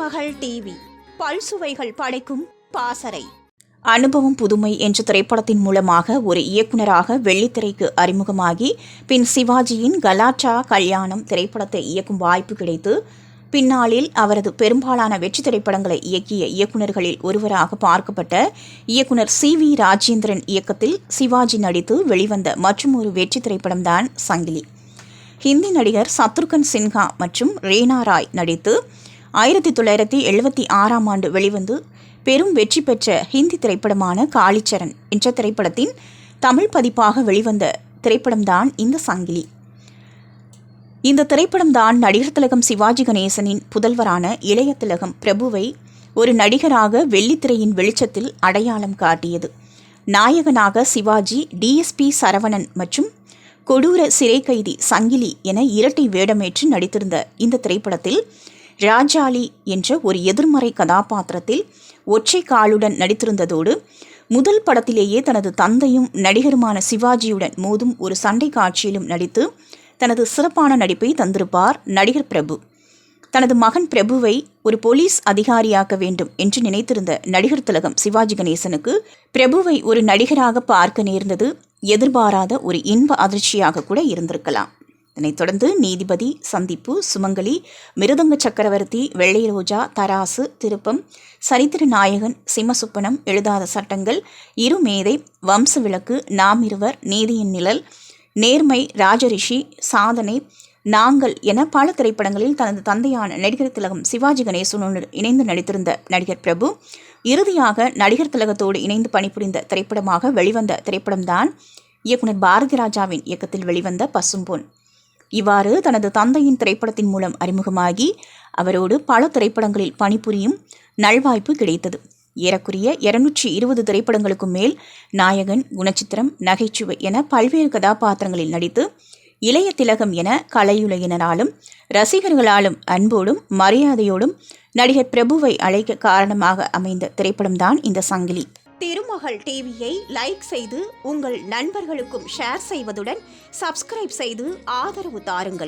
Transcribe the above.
திருமகள் TV பல்சுவைகள் படைக்கும் பாசறை. அனுபவம் புதுமை என்ற திரைப்படத்தின் மூலமாக ஒரு இயக்குநராக வெள்ளித்திரைக்கு அறிமுகமாகி பின் சிவாஜியின் கலாட்டா கல்யாணம் திரைப்படத்தை இயக்கும் வாய்ப்பு கிடைத்து பின்னாளில் அவரது பெரும்பாலான வெற்றி திரைப்படங்களை இயக்கிய இயக்குநர்களில் ஒருவராக பார்க்கப்பட்ட இயக்குனர் சி.வி. ராஜேந்திரன் இயக்கத்தில் சிவாஜி நடித்து வெளிவந்த மற்றொரு வெற்றி திரைப்படம்தான் சங்கிலி. ஹிந்தி நடிகர் சத்ருகன் சின்ஹா மற்றும் ரேனா ராய் நடித்து 1976ஆம் ஆண்டு வெளிவந்து பெரும் வெற்றி பெற்ற ஹிந்தி திரைப்படமான காளிச்சரண் என்ற திரைப்படத்தின் தமிழ் பதிப்பாக வெளிவந்த திரைப்படம்தான் இந்த சங்கிலி. இந்த திரைப்படம்தான் நடிகர் திலகம் சிவாஜி கணேசனின் புதல்வரான இளைய திலகம் பிரபுவை ஒரு நடிகராக வெள்ளித்திரையின் வெளிச்சத்தில் அடையாளம் காட்டியது. நாயகனாக சிவாஜி, டிஎஸ்பி சரவணன் மற்றும் கொடூர சிறை கைதி சங்கிலி என இரட்டை வேடமேற்று நடித்திருந்த இந்த திரைப்படத்தில் ராஜாளி என்ற ஒரு எதிர்மறை கதாபாத்திரத்தில் ஒற்றை காலுடன் நடித்திருந்ததோடு முதல் படத்திலேயே தனது தந்தையும் நடிகருமான சிவாஜியுடன் மோதும் ஒரு சண்டை காட்சியிலும் நடித்து தனது சிறப்பான நடிப்பை தந்திருப்பார் நடிகர் பிரபு. தனது மகன் பிரபுவை ஒரு போலீஸ் அதிகாரியாக்க வேண்டும் என்று நினைத்திருந்த நடிகர் திலகம் சிவாஜி கணேசனுக்கு பிரபுவை ஒரு நடிகராக பார்க்க நேர்ந்தது எதிர்பாராத ஒரு இன்ப அதிர்ச்சியாக கூட இருந்திருக்கலாம். இதனைத் தொடர்ந்து நீதிபதி, சந்திப்பு, சுமங்கலி, மிருதங்க சக்கரவர்த்தி, வெள்ளை ரோஜா, தராசு, திருப்பம், சரித்திர நாயகன், சிம்மசுப்பனம், எழுதாத சட்டங்கள், இருமேதை, வம்ச விளக்கு, நாம் இருவர், நீதியின் நிழல், நேர்மை, ராஜரிஷி, சாதனை, நாங்கள் என பல திரைப்படங்களில் தனது தந்தையான நடிகர் திலகம் சிவாஜி கணேசனோடு இணைந்து நடித்திருந்த நடிகர் பிரபு இறுதியாக நடிகர் திலகத்தோடு இணைந்து பணிபுரிந்த திரைப்படமாக வெளிவந்த திரைப்படம்தான் இயக்குனர் பாரதி ராஜாவின் இயக்கத்தில் வெளிவந்த பசும்பொன். இவ்வாறு தனது தந்தையின் திரைப்படத்தின் மூலம் அறிமுகமாகி அவரோடு பல திரைப்படங்களில் பணிபுரியும் நல்வாய்ப்பு கிடைத்தது. ஏறக்குறைய 220 திரைப்படங்களுக்கும் மேல் நாயகன், குணச்சித்திரம், நகைச்சுவை என பல்வேறு கதாபாத்திரங்களில் நடித்து இளைய திலகம் என கலையுலகினராலும் ரசிகர்களாலும் அன்போடும் மரியாதையோடும் நடிகர் பிரபுவை அழைக்க காரணமாக அமைந்த திரைப்படம்தான் இந்த சங்கிலி. திருமகள் டிவியை லைக் செய்து உங்கள் நண்பர்களுக்கும் ஷேர் செய்வதுடன் சப்ஸ்கிரைப் செய்து ஆதரவு தாருங்கள்.